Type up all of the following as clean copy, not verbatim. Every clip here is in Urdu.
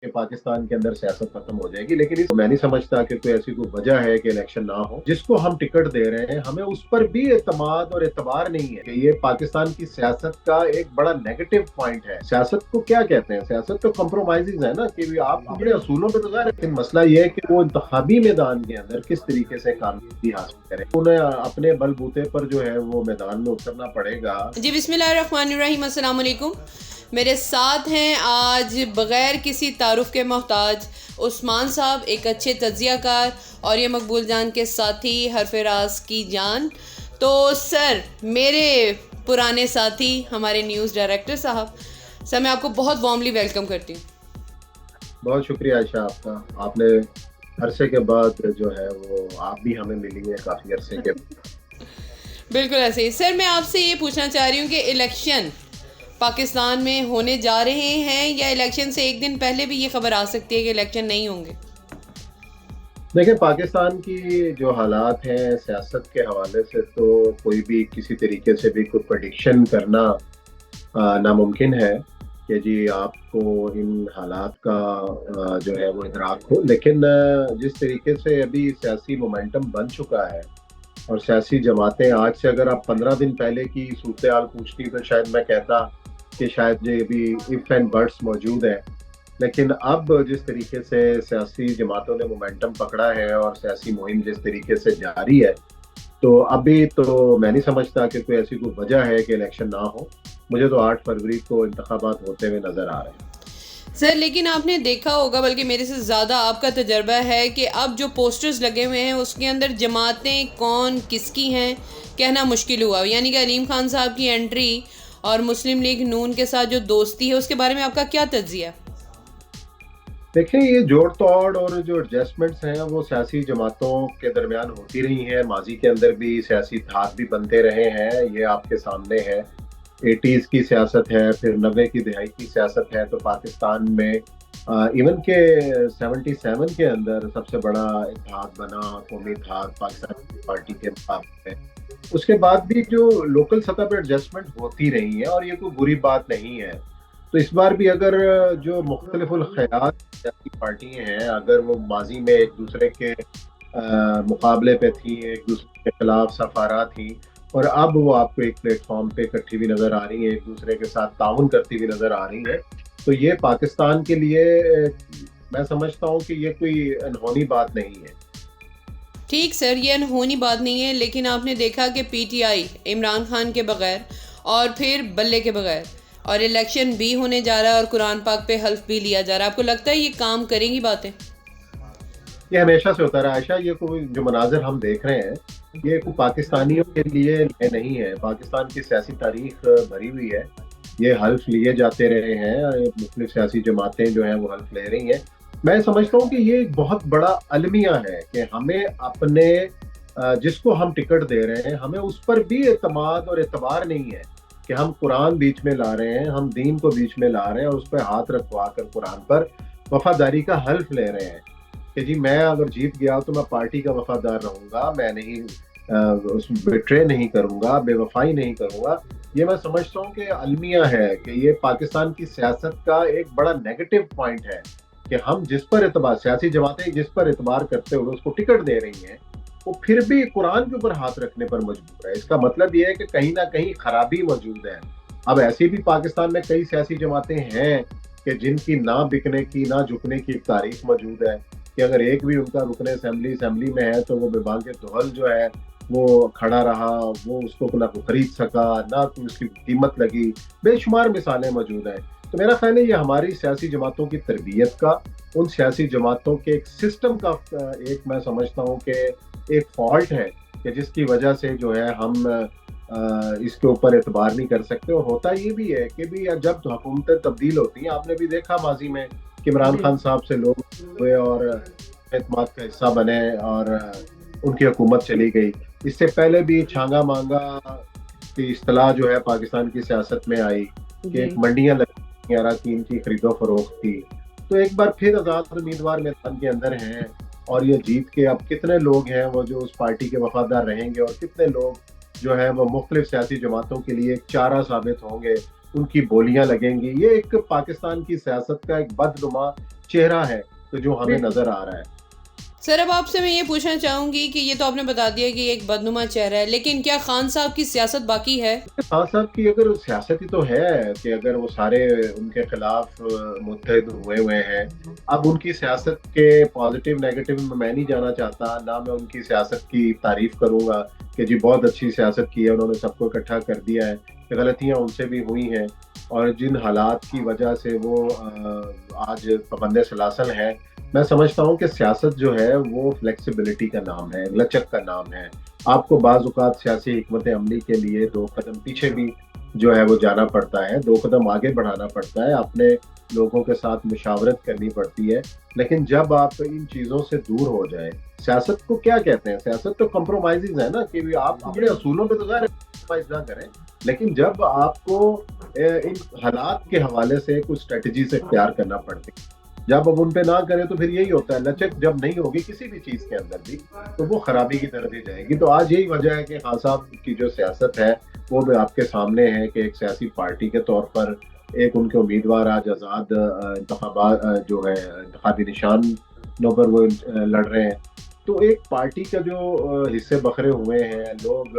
کہ پاکستان کے اندر سیاست ختم ہو جائے گی، لیکن میں نہیں سمجھتا کہ کوئی ایسی کوئی وجہ ہے کہ الیکشن نہ ہو. جس کو ہم ٹکٹ دے رہے ہیں ہمیں اس پر بھی اعتماد اور اعتبار نہیں ہے کہ یہ پاکستان کی سیاست کا ایک بڑا نیگیٹو پوائنٹ ہے. سیاست کو کیا کہتے ہیں؟ سیاست تو کمپرومائزز ہے نا، کہ آپ اپنے اصولوں پہ تو ظاہر ہے، لیکن مسئلہ یہ ہے کہ وہ انتخابی میدان کے اندر کس طریقے سے کامیابی حاصل کریں. انہیں اپنے بل بوتے پر جو ہے وہ میدان میں اترنا پڑے گا. جی بسم اللہ الرحمن الرحیم. السلام علیکم. میرے ساتھ ہیں آج بغیر کسی تعارف کے محتاج عثمان صاحب، ایک اچھے تجزیہ کار اور یہ مقبول جان کے ساتھی حرف راز کی جان. تو سر، میرے پرانے ساتھی ہمارے نیوز ڈائریکٹر صاحب، سر میں آپ کو بہت وارملی ویلکم کرتی ہوں. بہت شکریہ عائشہ آپ کا. آپ نے عرصے کے بعد جو ہے وہ آپ بھی ہمیں ملی ہے کافی عرصے کے. بالکل ایسے ہی. سر میں آپ سے یہ پوچھنا چاہ رہی ہوں کہ الیکشن پاکستان میں ہونے جا رہے ہیں یا الیکشن سے ایک دن پہلے بھی یہ خبر آ سکتی ہے کہ الیکشن نہیں ہوں گے؟ دیکھیں، پاکستان کی جو حالات ہیں سیاست کے حوالے سے، تو کوئی بھی کسی طریقے سے بھی کوئی پریڈکشن کرنا ناممکن ہے کہ جی آپ کو ان حالات کا جو ہے وہ ادراک ہو. لیکن جس طریقے سے ابھی سیاسی مومنٹم بن چکا ہے اور سیاسی جماعتیں، آج سے اگر آپ 15 دن پہلے کی صورتحال پوچھتی تو شاید میں کہتا کہ شاید یہ ابھی اف اینڈ بٹس موجود ہیں. لیکن اب جس طریقے سے سیاسی جماعتوں نے مومنٹم پکڑا ہے اور سیاسی مہم جس طریقے سے جاری ہے، تو ابھی تو میں نہیں سمجھتا کہ کوئی ایسی کوئی وجہ ہے کہ الیکشن نہ ہو. مجھے تو 8 فروری کو انتخابات ہوتے ہوئے نظر آ رہے ہیں. سر لیکن آپ نے دیکھا ہوگا، بلکہ میرے سے زیادہ آپ کا تجربہ ہے کہ اب جو پوسٹرز لگے ہوئے ہیں اس کے اندر جماعتیں کون کس کی ہیں کہنا مشکل ہوا. یعنی کہ علیم خان صاحب کی انٹری اور مسلم لیگ نون کے ساتھ جو دوستی ہے، اس کے بارے میں آپ کا کیا تجزیہ؟ دیکھیں، یہ جوڑ توڑ اور جو ایڈجسٹمنٹس ہیں وہ سیاسی جماعتوں کے درمیان ہوتی رہی ہیں. ماضی کے اندر بھی سیاسی اتحاد بھی بنتے رہے ہیں، یہ آپ کے سامنے ہے. 80s کی سیاست ہے، پھر 90 کی دہائی کی سیاست ہے. تو پاکستان میں ایون کہ 77 کے اندر سب سے بڑا اتحاد بنا، قومی اتحاد پاکستان پارٹی کے مقابلے میں. اس کے بعد بھی جو لوکل سطح پہ ایڈجسٹمنٹ ہوتی رہی ہیں اور یہ کوئی بری بات نہیں ہے. تو اس بار بھی اگر جو مختلف الخیال سیاسی پارٹیاں ہیں، اگر وہ ماضی میں ایک دوسرے کے مقابلے پہ تھیں، ایک دوسرے کے خلاف سفارات تھیں، اور اب وہ آپ کو ایک پلیٹ فارم پہ اکٹھی بھی نظر آ رہی ہیں، ایک دوسرے کے ساتھ تعاون کرتی بھی نظر آ رہی ہیں، تو یہ پاکستان کے لیے میں سمجھتا ہوں کہ یہ کوئی انہونی بات نہیں ہے. ٹھیک سر، یہ انہونی بات نہیں ہے، لیکن آپ نے دیکھا کہ P T I Imran Khan کے بغیر اور پھر بلے کے بغیر، اور الیکشن بھی ہونے جا رہا ہے اور قرآن پاک پہ حلف بھی لیا جا رہا ہے. آپ کو لگتا ہے یہ کام کریں گی باتیں؟ یہ ہمیشہ سے ہوتا رہا عائشہ. یہ کوئی جو مناظر ہم دیکھ رہے ہیں یہ کوئی پاکستانیوں کے لیے نئے نہیں ہے. پاکستان کی سیاسی تاریخ بھری ہوئی ہے، یہ حلف لیے جاتے رہے ہیں، مختلف سیاسی جماعتیں جو ہیں وہ حلف لے رہی ہیں. میں سمجھتا ہوں کہ یہ ایک بہت بڑا المیہ ہے کہ ہمیں اپنے جس کو ہم ٹکٹ دے رہے ہیں ہمیں اس پر بھی اعتماد اور اعتبار نہیں ہے کہ ہم قرآن بیچ میں لا رہے ہیں، ہم دین کو بیچ میں لا رہے ہیں اور اس پہ ہاتھ رکھوا کر قرآن پر وفاداری کا حلف لے رہے ہیں کہ جی میں اگر جیت گیا تو میں پارٹی کا وفادار رہوں گا، میں نہیں اس میں بٹرے نہیں کروں گا، بے وفائی نہیں کروں گا. یہ میں سمجھتا ہوں کہ المیہ ہے کہ یہ پاکستان کی سیاست کا ایک بڑا نیگیٹو پوائنٹ ہے کہ ہم جس پر اعتبار، سیاسی جماعتیں جس پر اعتبار کرتے ہوئے اس کو ٹکٹ دے رہی ہیں، وہ پھر بھی قرآن کے اوپر ہاتھ رکھنے پر مجبور ہے. اس کا مطلب یہ ہے کہ کہیں نہ کہیں خرابی موجود ہے. اب ایسی بھی پاکستان میں کئی سیاسی جماعتیں ہیں کہ جن کی نہ بکنے کی نہ جھکنے کی ایک تاریخ موجود ہے، کہ اگر ایک بھی ان کا رکن اسمبلی میں ہے تو وہ بے بانگ دہل جو ہے وہ کھڑا رہا، وہ اس کو نہ خرید سکا، نہ کوئی اس کی قیمت لگی. بے شمار مثالیں موجود ہیں. تو میرا خیال ہے یہ ہماری سیاسی جماعتوں کی تربیت کا، ان سیاسی جماعتوں کے ایک سسٹم کا ایک میں سمجھتا ہوں کہ ایک فالٹ ہے کہ جس کی وجہ سے جو ہے ہم اس کے اوپر اعتبار نہیں کر سکتے. اور ہوتا یہ بھی ہے کہ بھی جب حکومتیں تبدیل ہوتی ہیں، آپ نے بھی دیکھا ماضی میں کہ عمران خان صاحب سے لوگ ہوئے اور اعتماد کا حصہ بنے اور ان کی حکومت چلی گئی. اس سے پہلے بھی چھانگا مانگا کی اصطلاح جو ہے پاکستان کی سیاست میں آئی کہ ایک منڈیاں لگی، اراکین کی خرید و فروخت تھی. تو ایک بار پھر آزاد امیدوار میدان کے اندر ہیں اور یہ جیت کے اب کتنے لوگ ہیں وہ جو اس پارٹی کے وفادار رہیں گے اور کتنے لوگ جو ہے وہ مختلف سیاسی جماعتوں کے لیے ایک چارہ ثابت ہوں گے، ان کی بولیاں لگیں گی. یہ ایک پاکستان کی سیاست کا ایک بدنما چہرہ ہے تو جو ہمیں نظر آ رہا ہے. سر اب آپ سے میں یہ پوچھنا چاہوں گی کہ یہ تو آپ نے بتا دیا کہ یہ ایک بدنما چہرہ ہے، لیکن کیا خان صاحب کی سیاست باقی ہے؟ خان صاحب کی اگر سیاست تو ہے کہ اگر وہ سارے ان کے خلاف متحد ہوئے ہیں، اب ان کی سیاست کے پازیٹیو نیگیٹو میں نہیں جانا چاہتا، نہ میں ان کی سیاست کی تعریف کروں گا کہ جی بہت اچھی سیاست کی ہے، انہوں نے سب کو اکٹھا کر دیا ہے. غلطیاں ان سے بھی ہوئی ہیں، اور جن حالات کی وجہ سے وہ آج پابند سلاسل ہیں. میں سمجھتا ہوں کہ سیاست جو ہے وہ فلیکسیبلٹی کا نام ہے، لچک کا نام ہے. آپ کو بعض اوقات سیاسی حکمت عملی کے لیے 2 قدم پیچھے بھی جو ہے وہ جانا پڑتا ہے، 2 قدم آگے بڑھانا پڑتا ہے، اپنے لوگوں کے ساتھ مشاورت کرنی پڑتی ہے. لیکن جب آپ ان چیزوں سے دور ہو جائیں، سیاست کو کیا کہتے ہیں؟ سیاست تو کمپرومائزز ہے نا، کہ آپ اپنے اصولوں پہ تو ظاہر کمپرومائز نہ کریں، لیکن جب آپ کو ان حالات کے حوالے سے کچھ اسٹریٹجیز اختیار کرنا پڑتی ہے، جب اب ان پہ نہ کریں تو پھر یہی ہوتا ہے، لچک جب نہیں ہوگی کسی بھی چیز کے اندر بھی تو وہ خرابی کی طرف ہی جائے گی. تو آج یہی وجہ ہے کہ خان صاحب کی جو سیاست ہے وہ بھی آپ کے سامنے ہے کہ ایک سیاسی پارٹی کے طور پر ایک ان کے امیدوار آج آزاد انتخابات جو ہے انتخابی نشانوں پر وہ لڑ رہے ہیں. تو ایک پارٹی کا جو حصے بکھرے ہوئے ہیں، لوگ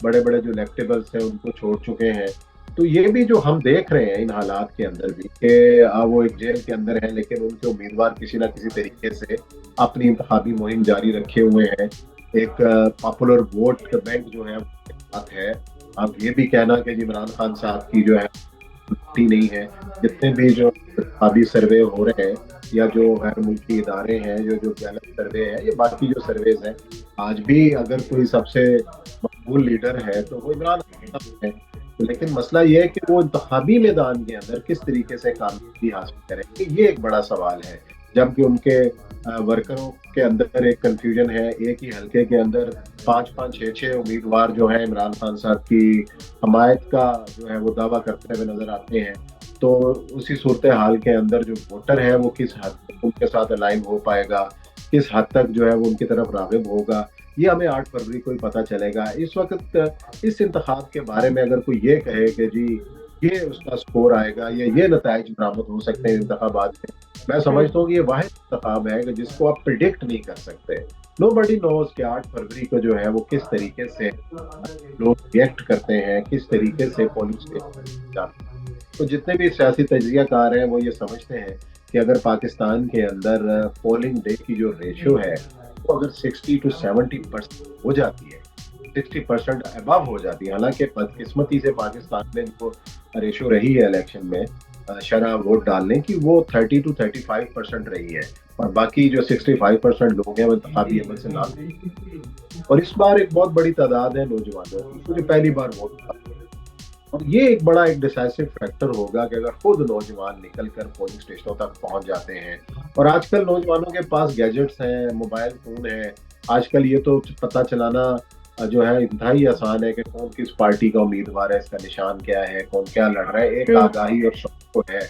بڑے بڑے جو الیکٹیبلس ہیں ان کو چھوڑ چکے ہیں. تو یہ بھی جو ہم دیکھ رہے ہیں ان حالات کے اندر بھی کہ وہ ایک جیل کے اندر ہیں، لیکن ان کے امیدوار کسی نہ کسی طریقے سے اپنی انتخابی مہم جاری رکھے ہوئے ہیں. ایک پاپولر ووٹ کا بینک جو ہے بات ہے. اب یہ بھی کہنا کہ عمران خان صاحب کی جو ہے نہیں ہے، جتنے بھی جو انتخابی سروے ہو رہے ہیں یا جو غیر ملکی ادارے ہیں، جو غلط سروے ہیں، یہ باقی جو سرویز ہیں، آج بھی اگر کوئی سب سے مقبول لیڈر ہے تو وہ عمران خان صاحب ہے. لیکن مسئلہ یہ ہے کہ وہ انتخابی میدان کے اندر کس طریقے سے کامیابی حاصل کریں گے، یہ ایک بڑا سوال ہے. جبکہ ان کے ورکروں کے اندر ایک کنفیوژن ہے، ایک ہی حلقے کے اندر 5 6 امیدوار جو ہیں عمران خان صاحب کی حمایت کا جو ہے وہ دعویٰ کرتے ہوئے نظر آتے ہیں. تو اسی صورتحال کے اندر جو ووٹر ہے وہ کس حد تک ان کے ساتھ الائن ہو پائے گا، کس حد تک جو ہے وہ ان کی طرف راغب ہوگا، یہ ہمیں 8 فروری کو ہی پتہ چلے گا. اس وقت اس انتخاب کے بارے میں اگر کوئی یہ کہے کہ جی یہ اس کا سکور آئے گا یا یہ نتائج برآمد ہو سکتے ہیں انتخابات میں سمجھتا ہوں کہ یہ واحد انتخاب ہے کہ جس کو آپ پریڈکٹ نہیں کر سکتے. نو بڈی نوز کہ 8 فروری کو جو ہے وہ کس طریقے سے لوگ ریئیکٹ کرتے ہیں، کس طریقے سے پولنگ اسٹیشن جاتے ہیں. تو جتنے بھی سیاسی تجزیہ کار ہیں وہ یہ سمجھتے ہیں کہ اگر پاکستان کے اندر پولنگ ڈے کی جو ریشو ہے وہ اگر 60 to 70% ہو جاتی ہے، 60% ابو ہو جاتی ہے، حالانکہ بدقسمتی سے پاکستان میں جو ریشو رہی ہے الیکشن میں شرح ووٹ ڈالنے کی وہ 30 to 35% رہی ہے، اور باقی جو 65% لوگ ہیں وہ انتخابی عمل سے نہ. اور اس بار ایک بہت بڑی تعداد ہے نوجوانوں کی جو پہلی بار ووٹ ڈالتے ہیں، اور یہ ایک بڑا ایک ڈیسائسو فیکٹر ہوگا کہ اگر خود نوجوان نکل کر پولنگ اسٹیشنوں تک پہنچ جاتے ہیں. اور آج کل نوجوانوں کے پاس گیجٹس ہیں، موبائل فون ہیں، آج کل یہ تو پتہ چلانا جو ہے انتہائی آسان ہے کہ کون کس پارٹی کا امیدوار ہے، اس کا نشان کیا ہے، کون کیا لڑ رہا ہے، ایک آگاہی اور شوق ہے.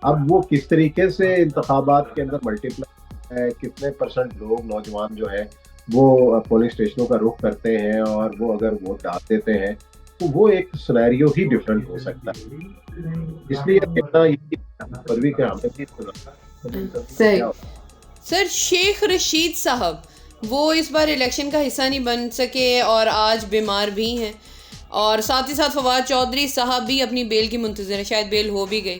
اب وہ کس طریقے سے انتخابات کے اندر ملٹیپلائی ہے، کتنے % لوگ نوجوان جو ہے وہ پولنگ اسٹیشنوں کا رخ کرتے ہیں اور وہ اگر ووٹ ڈال دیتے ہیں تو وہ ایک سینیریو ہی ڈیفرنٹ ہو سکتا ہے. اس لیے کہنا یہ پروی کے صحیح. سر شیخ رشید صاحب وہ اس بار الیکشن کا حصہ نہیں بن سکے اور آج بیمار بھی ہیں، اور ساتھ ہی ساتھ فواد چودھری صاحب بھی اپنی بیل کی منتظر ہیں، شاید بیل ہو بھی گئی.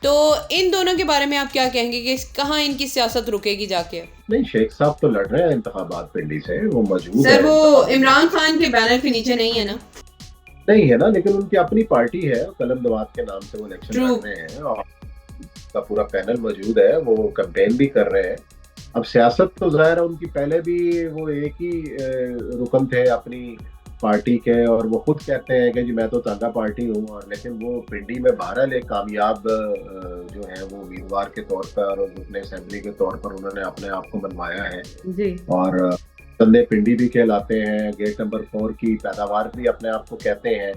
تو ان دونوں کے بارے میں آپ کیا کہیں گے کہ کہاں ان کی سیاست رکے گی جا کے؟ نہیں، شیخ صاحب تو لڑ رہے ہیں انتخابات پنڈی سے، وہ موجود ہے. سر وہ عمران خان کے بینر کے نیچے نہیں ہے نا؟ نہیں ہے نا، لیکن ان کی اپنی پارٹی ہے، قلم دوات کے نام سے وہ الیکشن لڑ رہے ہیں اور کا پورا پینل موجود ہے، وہ کمپین بھی کر رہے ہیں. اب سیاست تو ظاہر ہے ان کی پہلے بھی وہ ایک ہی رکن تھے اپنی پارٹی کے، اور وہ خود کہتے ہیں کہ جی میں تو تانگا پارٹی ہوں، اور لیکن وہ پنڈی میں بہرحال ایک کامیاب جو ہے وہ امیدوار کے طور پر اور رکن اسمبلی کے طور پر انہوں نے اپنے آپ کو منوایا ہے جی. اور تندے پنڈی بھی کہلاتے ہیں، گیٹ نمبر 4 کی پیداوار بھی اپنے آپ کو کہتے ہیں.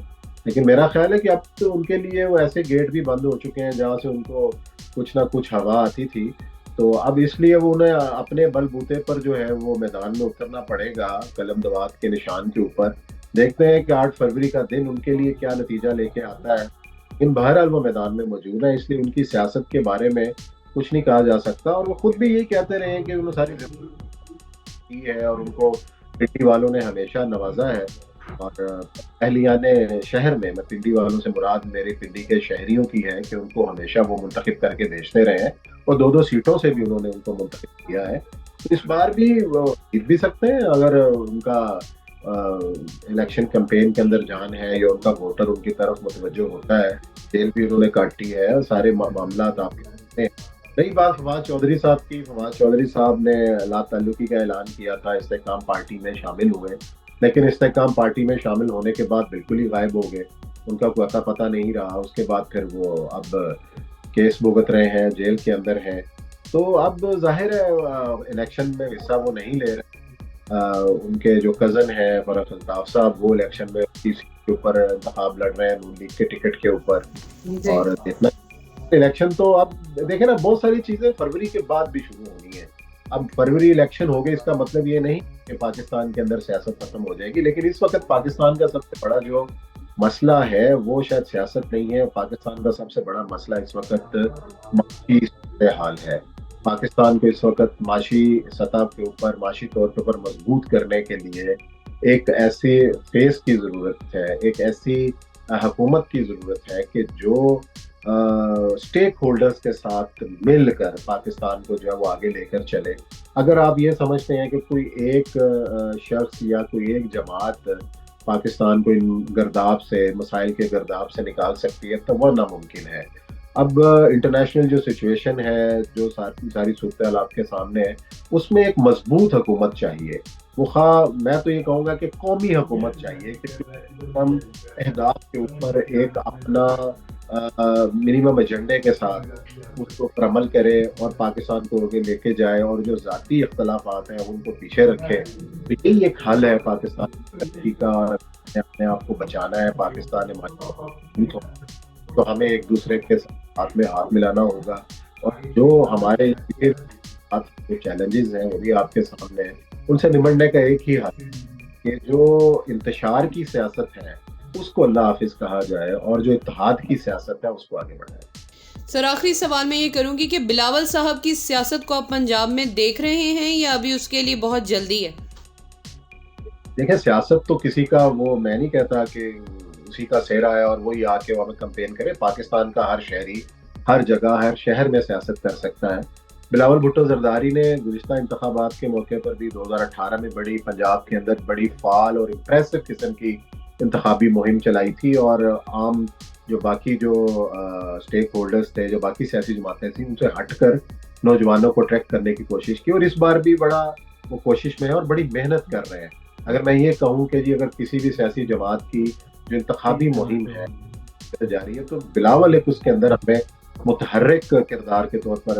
لیکن میرا خیال ہے کہ اب تو ان کے لیے وہ ایسے گیٹ بھی بند ہو چکے ہیں جہاں سے ان کو کچھ نہ کچھ ہوا آتی تھی. تو اب اس لیے وہ انہیں اپنے بل بوتے پر جو ہے وہ میدان میں اترنا پڑے گا قلم دوات کے نشان کے اوپر. دیکھتے ہیں کہ 8 فروری کا دن ان کے لیے کیا نتیجہ لے کے آتا ہے. لیکن بہرحال وہ میدان میں موجود ہیں، اس لیے ان کی سیاست کے بارے میں کچھ نہیں کہا جا سکتا. اور وہ خود بھی یہی کہتے رہے ہیں کہ انہوں ساری کی ہے اور ان کو پنڈی والوں نے ہمیشہ نوازا ہے. اور اہلیان شہر میں پنڈی والوں سے مراد میرے پنڈی کے شہریوں کی ہے کہ ان کو ہمیشہ وہ منتخب کر کے بھیجتے رہے ہیں اور 2 سیٹوں سے بھی انہوں نے ان کو منتخب کیا ہے. تو اس بار بھی وہ جیت بھی سکتے ہیں اگر ان کا الیکشن کمپین کے اندر جان ہے یا ان کا ووٹر ان کی طرف متوجہ ہوتا ہے. جیل بھی انہوں نے کاٹی ہے, سارے معاملات آپ کے سامنے ہیں. رہی بات فواد چودھری صاحب کی, فواد چودھری صاحب نے لا تعلقی کا اعلان کیا تھا, استحکام پارٹی میں شامل ہوئے, لیکن استحکام پارٹی میں شامل ہونے کے بعد بالکل ہی غائب ہو گئے. ان کا کوئی پتہ نہیں رہا. اس کے بعد پھر وہ اب کیس بھگت رہے ہیں, جیل کے اندر ہیں. تو اب ظاہر ہے الیکشن میں حصہ وہ نہیں لے رہے. ان کے جو کزن ہیں فرحت الطاف صاحب, وہ الیکشن میں اسی سیٹ کے اوپر انتخاب لڑ رہے ہیں نون لیگ کے ٹکٹ کے اوپر. اور اتنا الیکشن تو اب دیکھیں نا, بہت ساری چیزیں فروری کے بعد بھی شروع ہونی ہیں. اب فروری الیکشن ہو گئے, اس کا مطلب یہ نہیں کہ پاکستان کے اندر سیاست ختم ہو جائے گی, لیکن اس وقت پاکستان کا سب سے بڑا جو مسئلہ ہے وہ شاید سیاست نہیں ہے. پاکستان کا سب سے بڑا مسئلہ اس وقت معاشی صورتحال ہے. پاکستان کو اس وقت معاشی سطح کے اوپر, معاشی طور کے اوپر مضبوط کرنے کے لیے ایک ایسے فیس کی ضرورت ہے, ایک ایسی حکومت کی ضرورت ہے کہ جو اسٹیک ہولڈرز کے ساتھ مل کر پاکستان کو جو ہے وہ آگے لے کر چلے. اگر آپ یہ سمجھتے ہیں کہ کوئی ایک شخص یا کوئی ایک جماعت پاکستان کو ان گرداب سے, مسائل کے گرداب سے نکال سکتی ہے, تو وہ ناممکن ہے. اب انٹرنیشنل جو سچویشن ہے, جو ساری صورتحال آپ کے سامنے ہے, اس میں ایک مضبوط حکومت چاہیے. وہ خواہ میں تو یہ کہوں گا کہ قومی حکومت چاہیے کہ ہم اہداف کے اوپر ایک اپنا منیمم ایجنڈے کے ساتھ اس کو پر عمل کرے اور پاکستان کو آگے لے کے جائے, اور جو ذاتی اختلافات ہیں ان کو پیچھے رکھے. یہی ایک حل ہے پاکستان کا. اپنے آپ کو بچانا ہے, پاکستان تو ہمیں ایک دوسرے کے ہاتھ میں ہاتھ ملانا ہوگا. اور جو ہمارے چیلنجز ہیں وہ بھی آپ کے سامنے ہیں, ان سے نمٹنے کا ایک ہی حل کہ جو انتشار کی سیاست ہے اس کو اللہ حافظ کہا جائے, اور جو اتحاد کی سیاست ہے اس کو آگے بڑھائے. سر آخری سوال میں یہ کروں گی کہ بلاول صاحب کی سیاست کو آپ پنجاب میں دیکھ رہے ہیں یا ابھی اس کے لیے بہت جلدی ہے؟ دیکھیں, سیاست تو کسی کا, وہ میں نہیں کہتا کہ اسی کا سہرا ہے اور وہی آ کے وہاں کمپین کرے. پاکستان کا ہر شہری ہر جگہ ہر شہر میں سیاست کر سکتا ہے. بلاول بھٹو زرداری نے گزشتہ انتخابات کے موقع پر بھی 2018 میں بڑی پنجاب کے اندر بڑی فعال اور امپریسو قسم کی انتخابی مہم چلائی تھی, اور عام جو باقی جو اسٹیک ہولڈرز تھے, جو باقی سیاسی جماعتیں تھیں, ان سے ہٹ کر نوجوانوں کو اٹریکٹ کرنے کی کوشش کی. اور اس بار بھی بڑا وہ کوشش میں ہے اور بڑی محنت کر رہے ہیں. اگر میں یہ کہوں کہ جی اگر کسی بھی سیاسی جماعت کی جو انتخابی مہم ہے جاری ہے, تو بلاول ایک اس کے اندر ہمیں متحرک کردار کے طور پر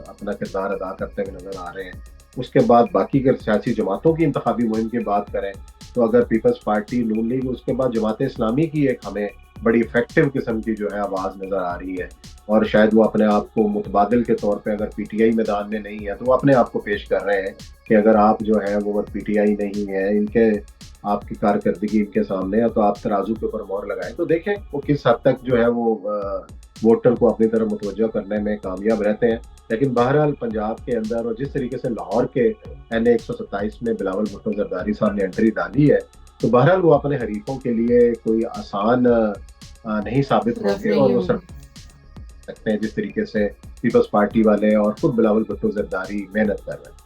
اپنا کردار ادا کرتے ہوئے نظر آ رہے ہیں. اس کے بعد باقی اگر سیاسی جماعتوں کی انتخابی مہم کی بات کریں تو اگر پیپلز پارٹی, نون لیگ, اس کے بعد جماعت اسلامی کی ایک ہمیں بڑی افیکٹو قسم کی جو ہے آواز نظر آ رہی ہے. اور شاید وہ اپنے آپ کو متبادل کے طور پہ, اگر پی ٹی آئی میدان میں نہیں ہے تو وہ اپنے آپ کو پیش کر رہے ہیں کہ اگر آپ جو ہے وہ پی ٹی آئی نہیں ہے, ان کے آپ کی کارکردگی ان کے سامنے ہے, تو آپ ترازو کے اوپر مہر لگائیں. تو دیکھیں وہ کس حد تک جو ہے وہ ووٹر کو اپنی طرف متوجہ کرنے میں کامیاب رہتے ہیں. لیکن بہرحال پنجاب کے اندر, اور جس طریقے سے لاہور کے NA 127 میں بلاول بھٹو زرداری صاحب نے انٹری ڈالی ہے, تو بہرحال وہ اپنے حریفوں کے لیے کوئی آسان نہیں ثابت ہوں گے, اور وہ سکتے ہیں جس طریقے سے پیپلز پارٹی والے اور خود بلاول بھٹو زرداری محنت کر رہے ہیں.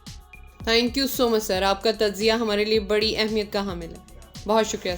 تھینک یو سو مچ سر, آپ کا تجزیہ ہمارے لیے بڑی اہمیت کا حامل ہے. بہت شکریہ.